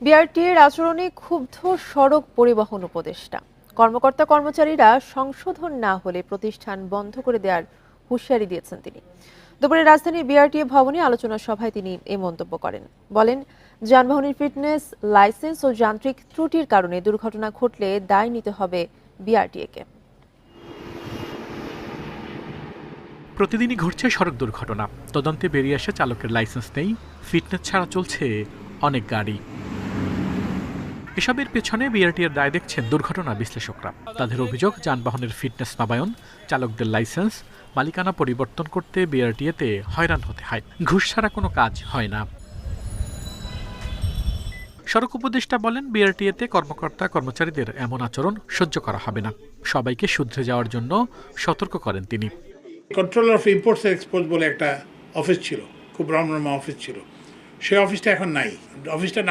বিআরটিএর আচরণে ক্ষুব্ধ সড়ক পরিবহন উপদেষ্টা। কর্মকর্তা কর্মচারীরা সংশোধন না হলে প্রতিষ্ঠান বন্ধ করে দেওয়ার হুঁশিয়ারি দিয়েছেন তিনি। দুপুরে রাজধানীর বিআরটিএ ভবনে আলোচনা সভায় তিনি এ মন্তব্য করেন। বলেন, যানবাহনের ফিটনেস, লাইসেন্স ও যান্ত্রিক ত্রুটির কারণে দুর্ঘটনা ঘটলে দায় নিতে হবে বিআরটিএ-কে। প্রতিদিনই ঘটছে সড়ক দুর্ঘটনা। তদন্তে বেরিয়ে আসে চালকের লাইসেন্স নেই, ফিটনেস ছাড়া চলছে অনেক গাড়ি। এসবের পেছনে বিআরটিএর দায় দেখছেন দুর্ঘটনা বিশ্লেষকরা। তাদের অভিযোগ, যানবাহনের ফিটনেস নবায়ন, চালকদের লাইসেন্স, মালিকানা পরিবর্তন করতে বিআরটিএতে হয়রান হতে হয়। ঘুষ ছাড়া কোনো কাজ হয় না। সড়ক উপদেষ্টা বলেন, বিআরটিএতে কর্মকর্তা কর্মচারীদের এমন আচরণ সহ্য করা হবে না। সবাইকে শুধরে যাওয়ার জন্য সতর্ক করেন তিনি। Controller of imports and exports বলে একটা অফিস ছিল, খুব রমরমা অফিস ছিল। সেই অফিসটা এখন নাই। অফিসটা